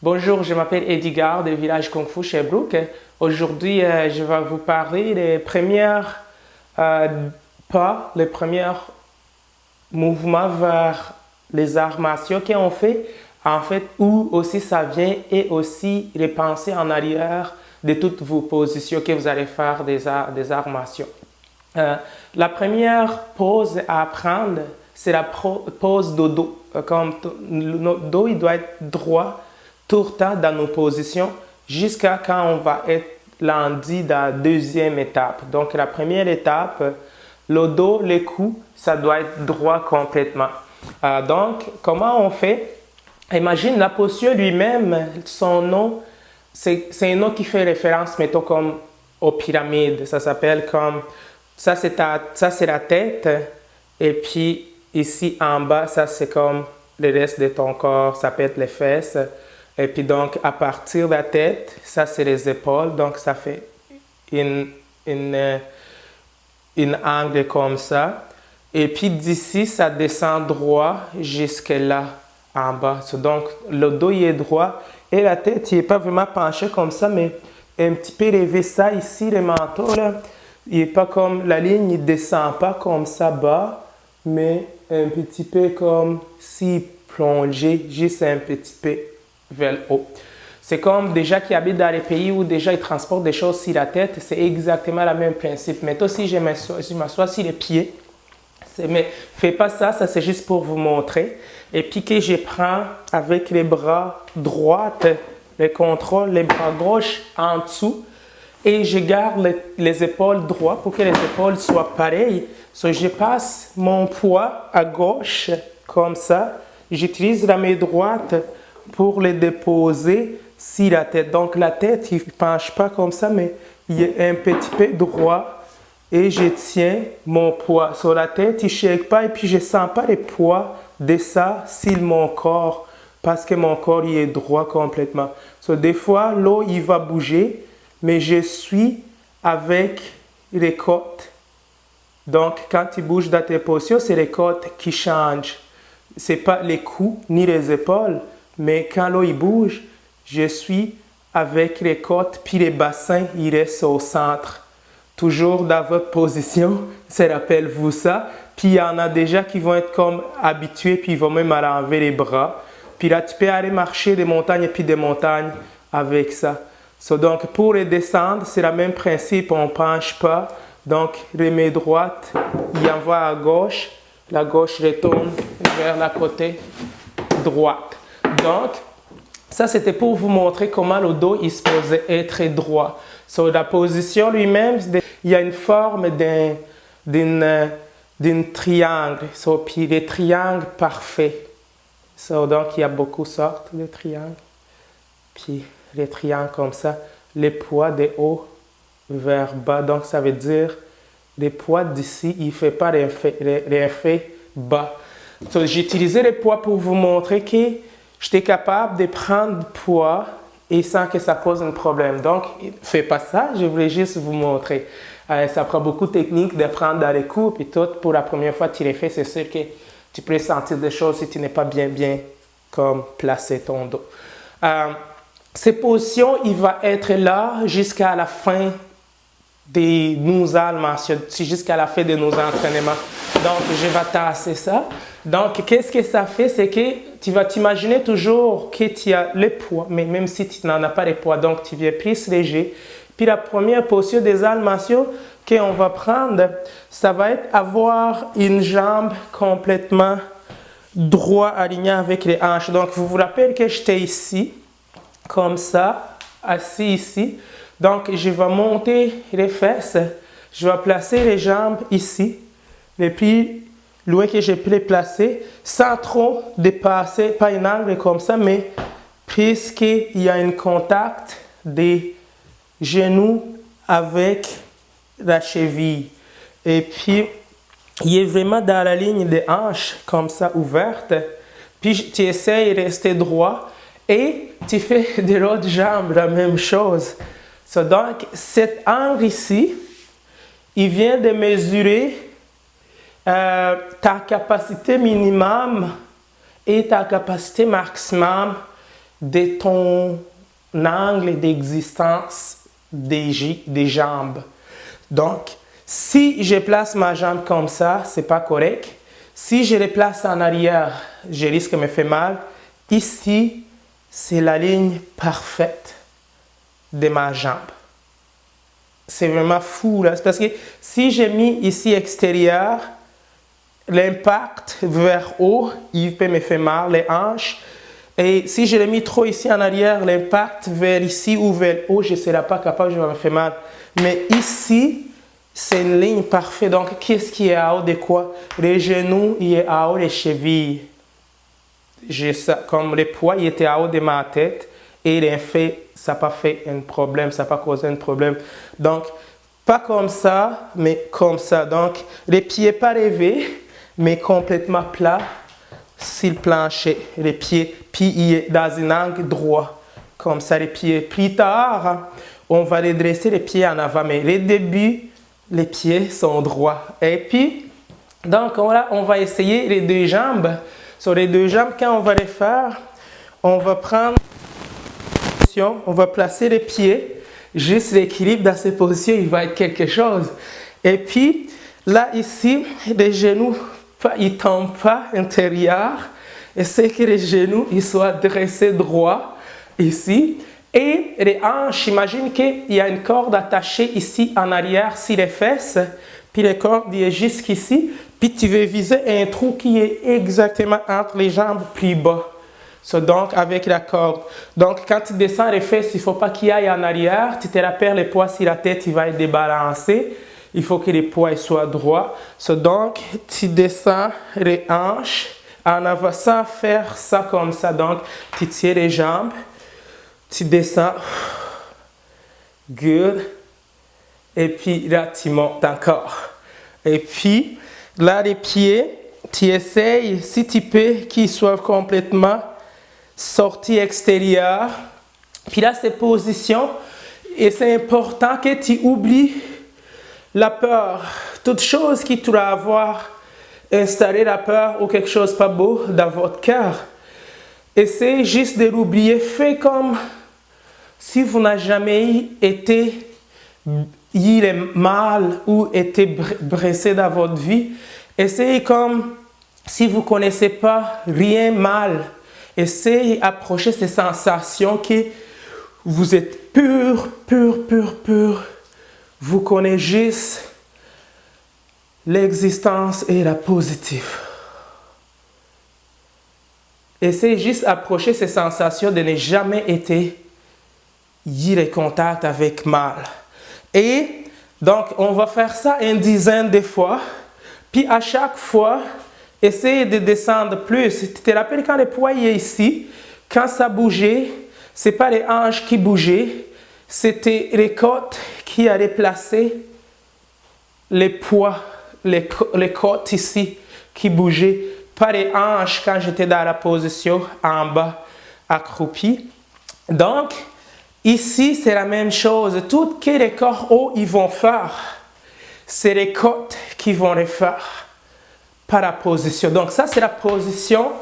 Bonjour, je m'appelle Edgar du village Kung Fu Sherbrooke. Aujourd'hui, je vais vous parler des premiers pas, les premiers mouvements vers les arts martiaux qu'on fait, en fait, où aussi ça vient et aussi les pensées en arrière de toutes vos positions que vous allez faire des arts martiaux. La première pose à apprendre, c'est la pose de dos. Comme notre dos, il doit être droit tout le temps dans nos positions jusqu'à quand on va être lundi dans la deuxième étape. Donc, la première étape, le dos, le cou, ça doit être droit complètement. Donc, comment on fait? Imagine la posture lui-même, son nom, c'est un nom qui fait référence, mettons, comme aux pyramides. Ça s'appelle comme, ça c'est la tête, et puis ici en bas, ça c'est comme le reste de ton corps, ça peut être les fesses. Et puis donc, à partir de la tête, ça c'est les épaules, donc ça fait une angle comme ça. Et puis d'ici, ça descend droit jusque là, en bas. Donc, le dos il est droit et la tête, il n'est pas vraiment penché comme ça, mais un petit peu levé ça ici, le manteau, là. Il n'est pas comme, la ligne, il ne descend pas comme ça bas, mais un petit peu comme si plongé, juste un petit peu vers le haut. C'est comme déjà qui habitent dans les pays où déjà ils transportent des choses sur la tête, c'est exactement le même principe. Mais toi, si je m'assois sur les pieds, mais fais pas ça, ça c'est juste pour vous montrer. Et puis que je prends avec les bras droits, le contrôle, les bras gauches en dessous, et je garde les épaules droites pour que les épaules soient pareilles. Je passe mon poids à gauche, comme ça. J'utilise la main droite pour les déposer sur la tête. Donc la tête, il ne penche pas comme ça, mais il est un petit peu droit. Et je tiens mon poids sur la tête, il ne shake pas, et puis je ne sens pas le poids de ça sur mon corps, parce que mon corps il est droit complètement. Des fois, l'eau il va bouger, mais je suis avec les côtes. Donc, quand tu bouges dans tes postures, c'est les côtes qui changent. Ce n'est pas les coups ni les épaules, mais quand l'eau il bouge, je suis avec les côtes, puis les bassins, ils restent au centre. Toujours dans votre position, ça rappelle-vous ça. Puis il y en a déjà qui vont être comme habitués, puis ils vont même enlever les bras. Puis là, tu peux aller marcher des montagnes et puis des montagnes avec ça. Donc, pour les descendre, c'est le même principe, on ne penche pas. Donc, les mains droites, il envoie à gauche, la gauche retourne vers la côté droite. Donc, ça, c'était pour vous montrer comment le dos est supposé être droit. La position lui-même, il y a une forme d'un triangle. Puis les triangles parfaits. Donc, il y a beaucoup de sortes de triangles. Puis les triangles comme ça, les poids de haut vers bas. Donc, ça veut dire les poids d'ici, il ne fait pas l'effet bas. J'ai utilisé les poids pour vous montrer que j'étais capable de prendre poids et sans que ça pose un problème. Donc, ne faites pas ça, je voulais juste vous montrer. Ça prend beaucoup de technique de prendre dans les coups, puis tout, pour la première fois que tu les fais, c'est sûr que tu peux sentir des choses si tu n'es pas bien comme placer ton dos. Ces positions, il va être là jusqu'à la fin de nos arts martiaux, jusqu'à la fin de nos entraînements. Donc, je vais tasser ça. Donc, qu'est-ce que ça fait? C'est que tu vas t'imaginer toujours que tu as le poids, mais même si tu n'en as pas le poids, donc tu viens plus léger. Puis la première posture des arts martiaux qu'on va prendre, ça va être avoir une jambe complètement droite, alignée avec les hanches. Donc, vous vous rappelez que j'étais ici, comme ça, assis ici. Donc, je vais monter les fesses, je vais placer les jambes ici, et puis loin que je peux les placer, sans trop dépasser, pas un angle comme ça, mais puisqu'il y a un contact des genoux avec la cheville. Et puis, il est vraiment dans la ligne des hanches, comme ça, ouverte. Puis, tu essaies de rester droit et tu fais de l'autre jambe la même chose. Donc, cet angle ici, il vient de mesurer ta capacité minimum et ta capacité maximum de ton angle d'existence des jambes. Donc, si je place ma jambe comme ça, c'est pas correct. Si je les place en arrière, je risque de me faire mal. Ici, c'est la ligne parfaite de ma jambe. C'est vraiment fou là, parce que si j'ai mis ici extérieur, l'impact vers haut, il peut me faire mal, les hanches. Et si je l'ai mis trop ici en arrière, l'impact vers ici ou vers haut, je ne serai pas capable, je vais me faire mal. Mais ici, c'est une ligne parfaite. Donc, qu'est-ce qui est en haut de quoi? Les genoux, il est en haut des chevilles. Comme le poids, il était en haut de ma tête. Et l'effet, ça n'a pas fait un problème, ça n'a pas causé un problème. Donc, pas comme ça, mais comme ça. Donc, les pieds pas levés, mais complètement plats sur le plancher. Les pieds, puis il est dans un angle droit, comme ça, les pieds. Plus tard, on va redresser les pieds en avant, mais les débuts, les pieds sont droits. Et puis, donc, on va essayer les deux jambes. Sur les deux jambes, quand on va les faire, on va prendre, on va placer les pieds, juste l'équilibre dans ces positions, il va être quelque chose. Et puis, là, ici, les genoux, ils ne tombent pas intérieur. Essayez que les genoux ils soient dressés droit ici. Et les hanches, imagine qu'il y a une corde attachée ici en arrière sur les fesses. Puis la corde est jusqu'ici. Puis tu veux viser un trou qui est exactement entre les jambes plus bas. Donc, avec la corde. Donc, quand tu descends les fesses, il ne faut pas qu'il aille en arrière. Tu te rappelles, le poids sur la tête, il va être débalancé. Il faut que les poids soient droits. Donc, tu descends les hanches en avant sans faire ça comme ça. Donc, tu tiens les jambes. Tu descends. Good. Et puis là, tu montes encore. Et puis, là, les pieds, tu essayes, si tu peux, qu'ils soient complètement sortie extérieure. Puis là, ces positions, et c'est important que tu oublies la peur. Toute chose qui pourrait avoir installé la peur ou quelque chose pas beau dans votre cœur. Essayez juste de l'oublier. Faites comme si vous n'avez jamais été mal ou été blessé dans votre vie. Essayez comme si vous ne connaissez pas rien mal. Essayez d'approcher ces sensations que vous êtes pur. Vous connaissez juste l'existence et la positive. Essayez juste d'approcher ces sensations de ne jamais être en contact avec mal. Et donc, on va faire ça une dizaine de fois. Puis à chaque fois, essayez de descendre plus. Tu te rappelles quand le poids est ici, quand ça bougeait, ce n'est pas les hanches qui bougeaient, c'était les côtes qui allaient placer les poids, les côtes ici qui bougeaient, pas les hanches quand j'étais dans la position en bas, accroupi. Donc, ici, c'est la même chose. Tout ce que les corps hauts ils vont faire, c'est les côtes qui vont les faire. Par la position. Donc ça, c'est la position,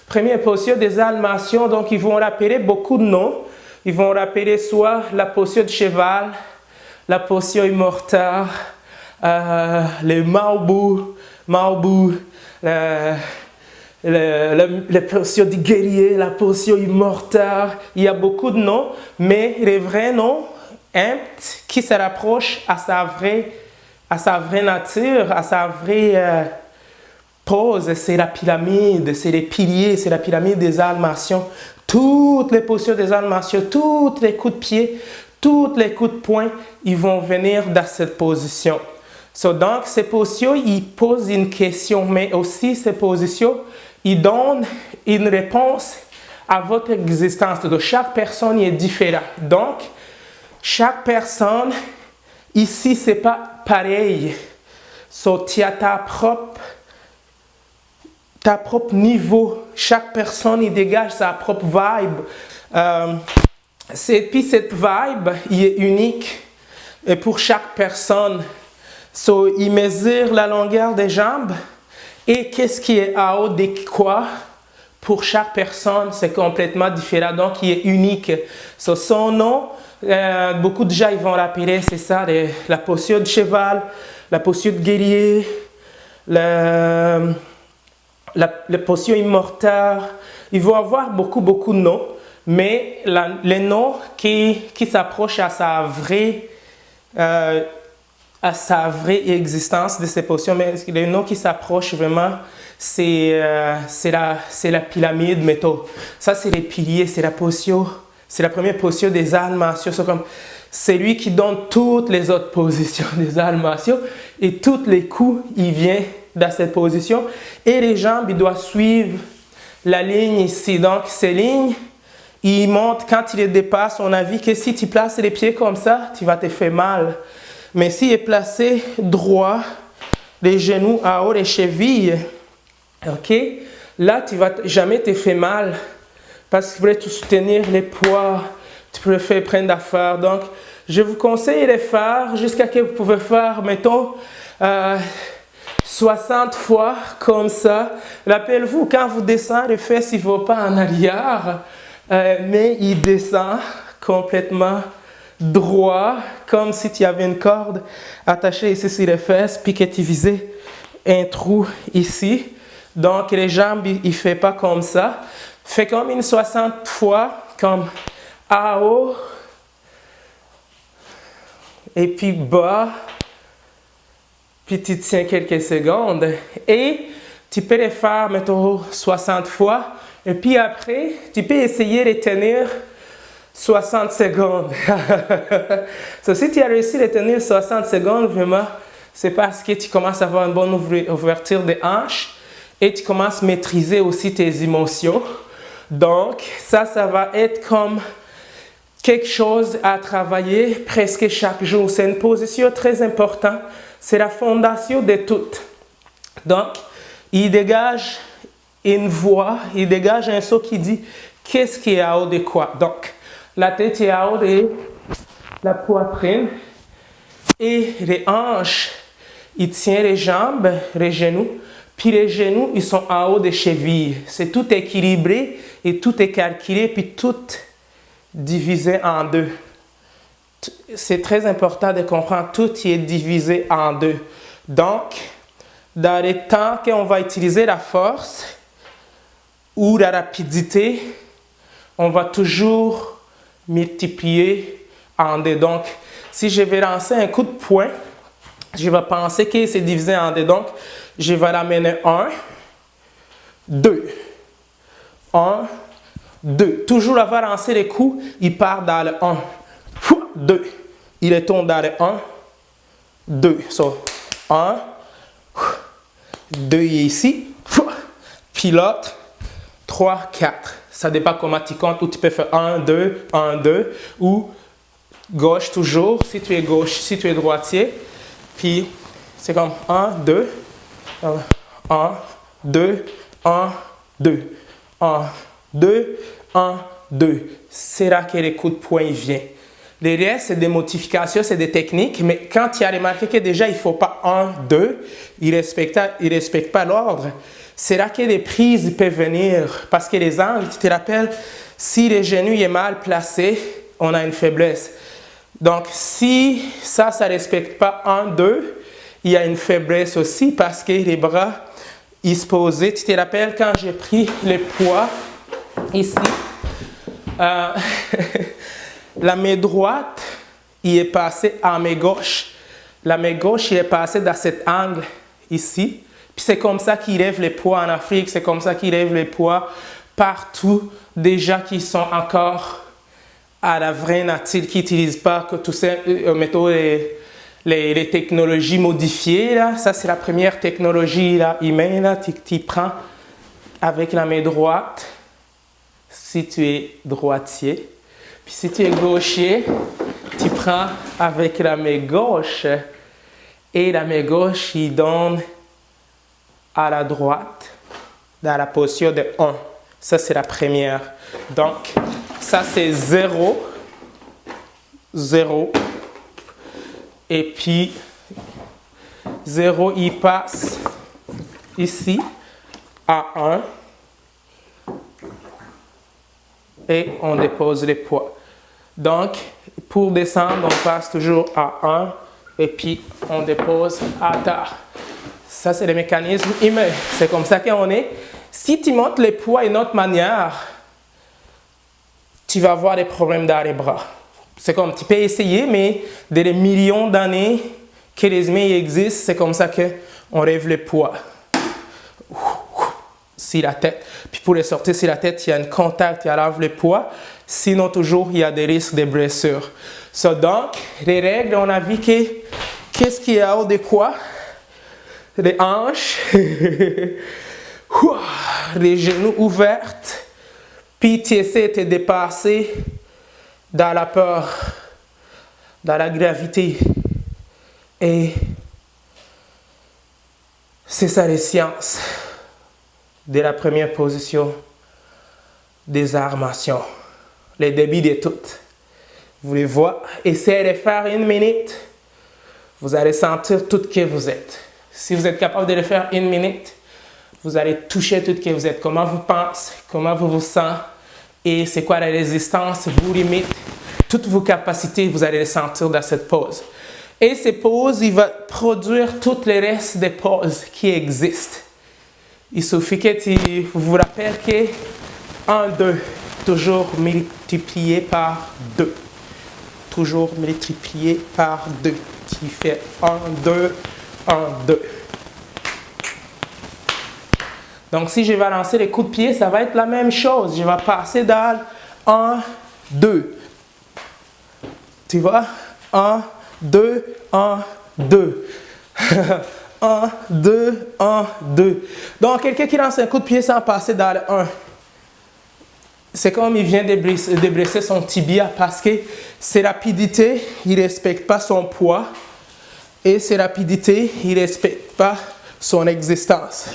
première position des almations. Donc ils vont rappeler beaucoup de noms. Ils vont rappeler soit la position de cheval, la position immortelle, le Maobu, la position du guerrier, la position immortelle. Il y a beaucoup de noms, mais les vrais noms, qui se rapprochent à sa vraie nature, à sa vraie pose, c'est la pyramide, c'est les piliers, c'est la pyramide des almations. Toutes les postures des almations, tous les coups de pied, tous les coups de poing, ils vont venir dans cette position. Donc, ces positions, ils posent une question, mais aussi ces positions, ils donnent une réponse à votre existence. Donc, chaque personne est différente. Donc, chaque personne, ici, ce n'est pas pareil. Tu as ta propre niveau. Chaque personne, il dégage sa propre vibe. Puis cette vibe, il est unique pour chaque personne. Il mesure la longueur des jambes et qu'est-ce qui est en haut de quoi pour chaque personne, c'est complètement différent, donc il est unique. So, son nom, beaucoup de gens ils vont l'appeler, c'est ça, la posture de cheval, la posture de guerrier, la posture immortelle. Ils vont avoir beaucoup de noms, mais les noms qui s'approchent à sa vraie existence de ces postures, mais les noms qui s'approchent vraiment, c'est la pyramide métaux. Ça, c'est les piliers, c'est la posture, c'est la première posture des arts martiaux. C'est lui qui donne toutes les autres positions des arts martiaux et tous les coups, il vient dans cette position. Et les jambes, ils doivent suivre la ligne ici. Donc, ces lignes, il montre quand il les dépasse, on a vu que si tu places les pieds comme ça, tu vas te faire mal. Mais s'il est placé droit, les genoux en haut des chevilles, ok, là, tu ne vas jamais te faire mal parce que tu peux soutenir les poids, tu peux faire prendre d'affaires. Donc, je vous conseille de faire jusqu'à ce que vous pouvez faire, mettons, 60 fois comme ça. Rappelez-vous, quand vous descendez, les fesses, il ne vont pas en arrière, mais il descend complètement droit, comme si tu avais une corde attachée ici sur les fesses, puis que tu visais un trou ici. Donc, les jambes, il ne fait pas comme ça. Fais comme une 60 fois, comme en haut, et puis bas, puis tu tiens quelques secondes. Et tu peux les faire, mettons, 60 fois. Et puis après, tu peux essayer de tenir 60 secondes. So, si tu as réussi à tenir 60 secondes, vraiment, c'est parce que tu commences à avoir une bonne ouverture des hanches et tu commences à maîtriser aussi tes émotions. Donc, ça va être comme quelque chose à travailler presque chaque jour. C'est une position très importante. C'est la fondation de tout. Donc, il dégage une voix, il dégage un son qui dit qu'est-ce qui est en haut de quoi. Donc, la tête est en haut de la poitrine et les hanches, il tient les jambes, les genoux, puis les genoux, ils sont en haut des chevilles. C'est tout équilibré et tout est calculé, puis tout divisé en deux. C'est très important de comprendre, tout est divisé en deux. Donc, dans les temps qu'on va utiliser la force ou la rapidité, on va toujours multiplier en deux. Donc, si je vais lancer un coup de poing, je vais penser que c'est divisé en deux. Donc, je vais l'amener 1, 2, 1, 2. Toujours avoir lancé les coups, il part dans le 1, 2. Il retourne dans le 1, 2. So, 1, 2 ici, puis l'autre, 3, 4. Ça dépend comment tu comptes, ou tu peux faire 1, 2, 1, 2, ou gauche toujours, si tu es gauche, si tu es droitier, puis c'est comme 1, 2, 1, 2, 1, 2, 1, 2, 1, 2. C'est là que les coups de poing viennent. Les restes, c'est des modifications, c'est des techniques, mais quand tu as remarqué que déjà il ne faut pas 1, 2, il ne respecte pas l'ordre, c'est là que les prises peuvent venir. Parce que les angles, tu te rappelles, si le genou est mal placé, on a une faiblesse. Donc, si ça ne respecte pas 1, 2, il y a une faiblesse aussi parce que les bras, ils se posaient. Tu te rappelles quand j'ai pris le poids ici, la main droite, il est passé à main gauche. La main gauche, il est passé dans cet angle ici. Puis c'est comme ça qu'ils lèvent les poids en Afrique, c'est comme ça qu'ils lèvent les poids partout. Des gens qui sont encore à la vraie nature, qui n'utilisent pas que tout ça, mettons les technologies modifiées. Là. Ça, c'est la première technologie là, humaine. Là. Tu prends avec la main droite, si tu es droitier. Puis si tu es gaucher, tu prends avec la main gauche. Et la main gauche, il donne à la droite, dans la posture de 1. Ça, c'est la première. Donc, ça, c'est 0, 0. Et puis, 0, il passe ici à 1, et on dépose les poids. Donc, pour descendre, on passe toujours à 1 et puis on dépose à terre. Ça, c'est le mécanisme humain. C'est comme ça qu'on est. Si tu montes les poids d'une autre manière, tu vas avoir des problèmes dans les bras. C'est comme, tu peux essayer, mais des millions d'années que les humains existent, c'est comme ça qu'on rêve les poids. Si la tête. Puis pour les sortir sur la tête, il y a un contact, il y a les poids. Sinon, toujours, il y a des risques de blessures. Donc, les règles, on a vu que qu'est-ce qu'il y a au de quoi? Les hanches, les genoux ouverts, puis tu essaies de te dépasser dans la peur, dans la gravité. Et c'est ça les sciences de la première position des armations. Les débuts de toutes. Vous les voyez, essayez de faire 1 minute. Vous allez sentir tout que vous êtes. Si vous êtes capable de le faire 1 minute, vous allez toucher tout que vous êtes. Comment vous pensez, comment vous vous sentez et c'est quoi la résistance, vos limites, toutes vos capacités, vous allez les sentir dans cette pause. Et ces pauses, il va produire tout le reste des pauses qui existent. Il suffit que vous vous rappelez que 1, 2, toujours multiplié par 2. Toujours multiplié par 2. Tu fais 1, 2, 1, 2. Donc, si je vais lancer les coups de pied, ça va être la même chose. Je vais passer dans 1, 2. Tu vois? 1, 2, 1, 2. 1, 2, 1, 2. Donc, quelqu'un qui lance un coup de pied sans passer dans le 1. C'est comme il vient de blesser son tibia parce que ses rapidités, il ne respecte pas son poids. Et ses rapidités, il ne respecte pas son existence.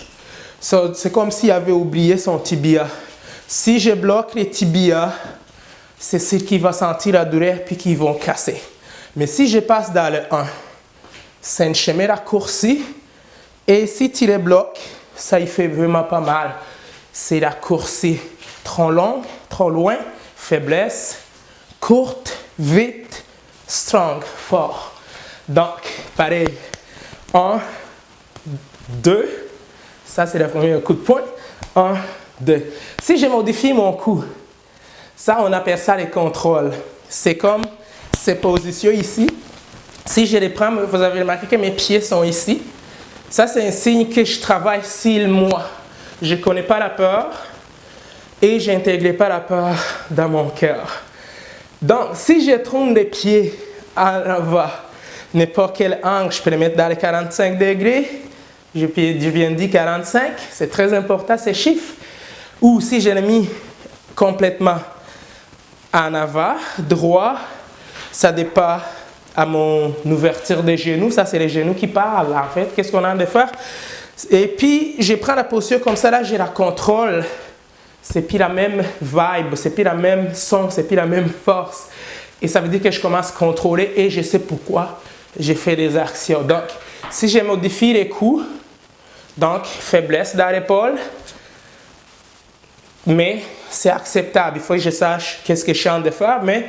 So, c'est comme s'il avait oublié son tibia. Si je bloque les tibias, c'est ce qui va sentir la douleur puis qui vont casser. Mais si je passe dans le 1, c'est un chemin raccourci. Et si tu les bloques, ça y fait vraiment pas mal. C'est raccourci. Trop long, trop loin, faiblesse, courte, vite, strong, fort. Donc, pareil. 1, 2. Ça, c'est le premier coup de poing. 1, 2. Si je modifie mon coup, ça, on appelle ça les contrôles. C'est comme ces positions ici. Si je les prends, vous avez remarqué que mes pieds sont ici. Ça, c'est un signe que je travaille sur moi. Je ne connais pas la peur et je n'intègre pas la peur dans mon cœur. Donc, si je tourne les pieds en avant, n'importe quel angle, je peux les mettre dans les 45 degrés. Je viens de dire 45, c'est très important ces chiffres. Ou si je l'ai mis complètement en avant, droit, ça dépend à mon ouverture des genoux. Ça, c'est les genoux qui parlent, en fait. Qu'est-ce qu'on a de faire? Et puis, je prends la posture comme ça, là, je la contrôle. C'est plus la même vibe, c'est plus la même son, c'est plus la même force. Et ça veut dire que je commence à contrôler et je sais pourquoi j'ai fait des actions. Donc, si je modifie les coups, donc faiblesse dans l'épaule, mais c'est acceptable. Il faut que je sache qu'est-ce que je suis en train de faire, mais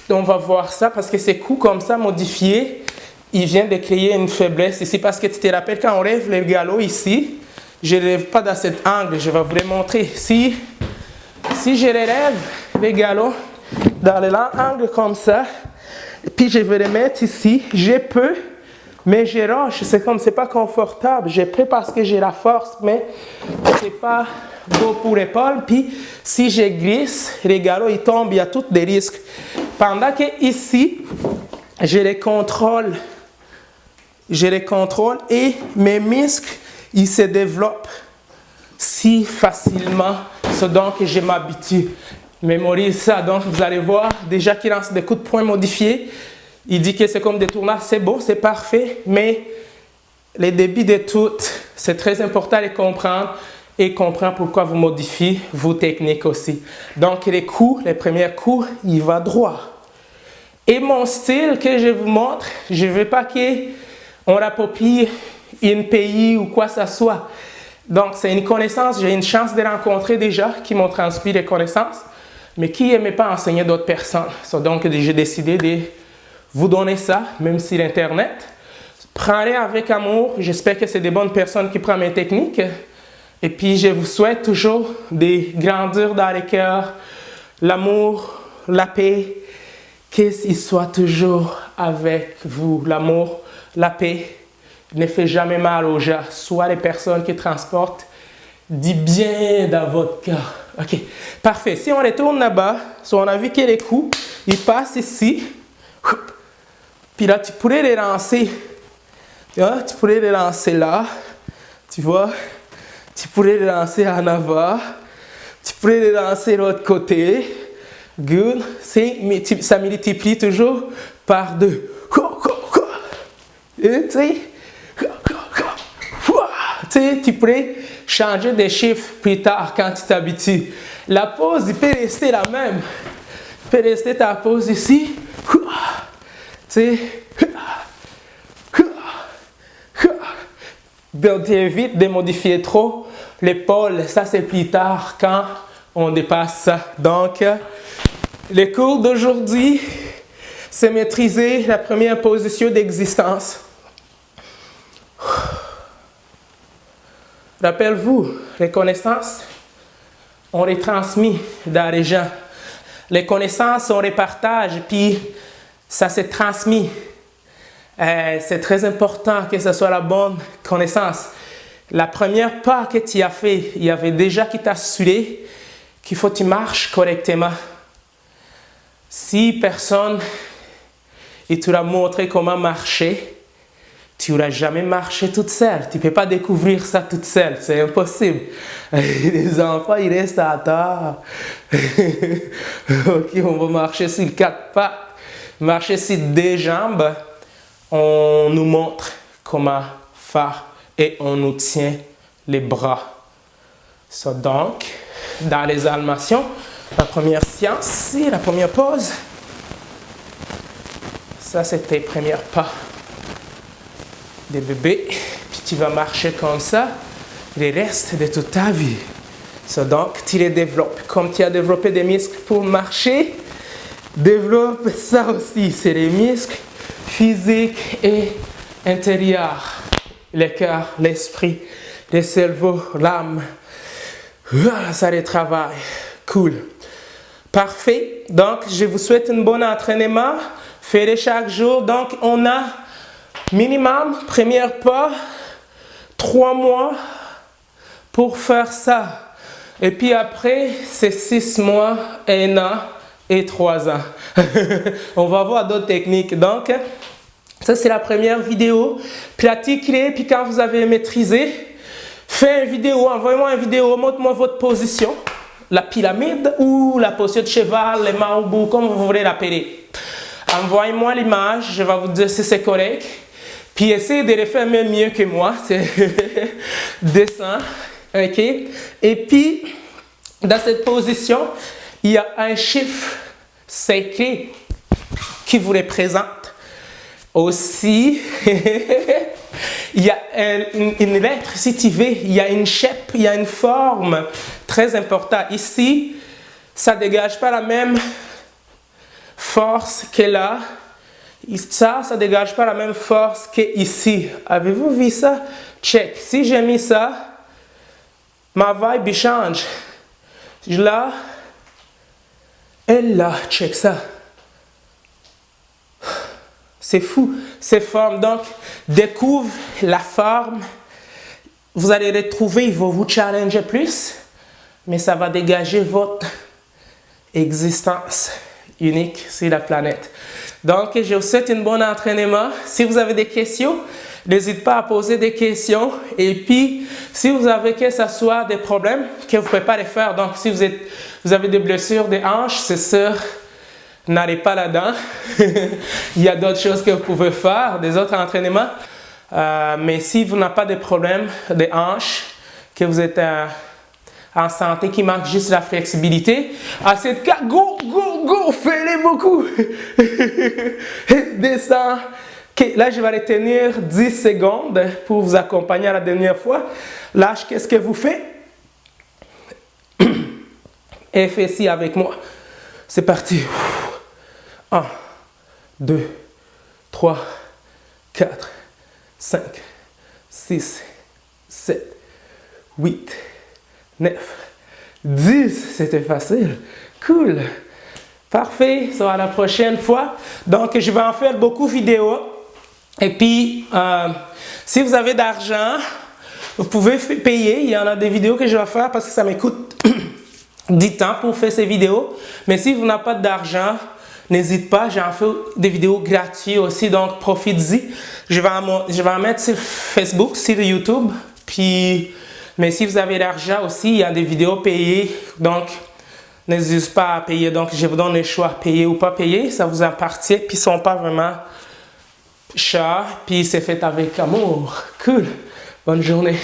on va voir ça parce que ces coups comme ça modifiés, ils viennent de créer une faiblesse ici parce que tu te rappelles quand on lève le galop ici, je ne lève pas dans cet angle, je vais vous le montrer. Si je relève le galop dans l'angle comme ça, puis je vais le mettre ici, je peux, mais je roche, c'est comme, c'est pas confortable. Je peux parce que j'ai la force, mais c'est pas beau pour l'épaule. Puis si je glisse, les galops, ils tombent, il y a tous des risques. Pendant que ici, je les contrôle et mes muscles, ils se développent si facilement. C'est donc que je m'habitue. Mémorise ça. Donc vous allez voir, déjà qu'il lance des coups de poing modifiés. Il dit que c'est comme des tournages, c'est beau, c'est parfait, mais les débuts de tout, c'est très important de comprendre et comprendre pourquoi vous modifiez vos techniques aussi. Donc les coups, les premiers coups, il va droit. Et mon style que je vous montre, je ne veux pas qu'on rapproprie un pays ou quoi que ce soit. Donc c'est une connaissance, j'ai une chance de rencontrer déjà qui m'ont transmis des connaissances. mais qui n'aimait pas enseigner d'autres personnes. Donc, j'ai décidé de vous donner ça, même si l'Internet. Prenez avec amour. J'espère que c'est des bonnes personnes qui prennent mes techniques. Et puis, je vous souhaite toujours de grandir dans les cœurs, l'amour, la paix, qu'il soit toujours avec vous. L'amour, la paix ne fait jamais mal aux gens, soit les personnes qui transportent du bien dans votre cœur. OK, parfait. Si on retourne là-bas, on a vu que les coups, ils passent ici. Puis là, tu pourrais les lancer. Tu pourrais les lancer là. Tu vois? Tu pourrais les lancer en avant. Tu pourrais les lancer de l'autre côté. Good. Ça multiplie toujours par 2. Et tu pourrais changer de chiffre plus tard quand tu t'habitues. La pose, il peut rester la même. Tu peux rester ta pose ici. Donc, tu évites de modifier trop l'épaule. Ça, c'est plus tard quand on dépasse ça. Donc, le cours d'aujourd'hui, c'est maîtriser la première position d'existence. Rappelez-vous, les connaissances, on les transmet dans les gens. Les connaissances, on les partage, puis ça s'est transmis. C'est très important que ce soit la bonne connaissance. La première pas que tu as fait, il y avait déjà qui t'a assuré qu'il faut que tu marches correctement. Si personne ne t'a montré comment marcher, tu n'auras jamais marché toute seule. Tu ne peux pas découvrir ça toute seule. C'est impossible. Les enfants, ils restent à terre. OK, on va marcher sur 4 pattes. Marcher sur 2 jambes. On nous montre comment faire et on nous tient les bras. Donc, dans les animations, la première séance, c'est la première pause. Ça, c'est tes premiers pas de bébé. Puis tu vas marcher comme ça le reste de toute ta vie. Donc, tu les développes. Comme tu as développé des muscles pour marcher, développe ça aussi. C'est les muscles physiques et intérieurs. Le cœur, l'esprit, le cerveau, l'âme. Ça les travaille. Cool. Parfait. Donc, je vous souhaite un bon entraînement. Faites chaque jour. Donc, on a minimum, premier pas, 3 mois pour faire ça. Et puis après, c'est 6 mois, 1 an et 3 ans. On va voir d'autres techniques. Donc, ça, c'est la première vidéo. Pratiquez, puis quand vous avez maîtrisé, faites une vidéo, envoyez-moi une vidéo, montre-moi votre position. La pyramide ou la posture de cheval, les mains au bout, comme vous voulez l'appeler. Envoyez-moi l'image, je vais vous dire si c'est correct. Puis essayez de le faire même mieux que moi. Descends. OK? Et puis, dans cette position, il y a un chiffre sacré qui vous représente. Aussi, il y a une lettre, si tu veux, il y a une shape, il y a une forme très importante. Ici, ça ne dégage pas la même force que là. Ça ne dégage pas la même force qu'ici. Avez-vous vu ça? Check. Si j'ai mis ça, ma vibe change. Là, et là, check ça. C'est fou, ces formes. Donc, découvre la forme. Vous allez les trouver, ils vont vous challenger plus, mais ça va dégager votre existence unique sur la planète. Donc, je vous souhaite un bon entraînement. Si vous avez des questions, n'hésitez pas à poser des questions. Et puis, si vous avez que ce soit des problèmes que vous ne pouvez pas les faire, donc si vous avez des blessures des hanches, c'est sûr, n'allez pas là-dedans. Il y a d'autres choses que vous pouvez faire, des autres entraînements. Mais si vous n'avez pas de problème des hanches, que vous êtes en santé, qui manque juste la flexibilité, à cette cas, go, go, go, faites-les beaucoup. Descends. Okay, là, je vais retenir 10 secondes pour vous accompagner à la dernière fois. Lâche, qu'est-ce que vous faites? Et faites ici avec moi. C'est parti. 1, 2, 3, 4, 5, 6, 7, 8, 9, 10. C'était facile. Cool. Parfait. Ça va la prochaine fois. Donc, je vais en faire beaucoup de vidéos. Et puis, si vous avez d'argent, vous pouvez payer. Il y en a des vidéos que je vais faire parce que ça m'écoute du temps pour faire ces vidéos. Mais si vous n'avez pas d'argent, n'hésite pas. J'en fais des vidéos gratuites aussi. Donc, profitez-y. Je vais en mettre sur Facebook, sur YouTube. Puis, mais si vous avez l'argent aussi, il y a des vidéos payées. Donc, n'hésitez pas à payer. Donc, je vous donne le choix, payer ou pas payer. Ça vous appartient. Puis, ils ne sont pas vraiment chers. Puis, c'est fait avec amour. Cool. Bonne journée.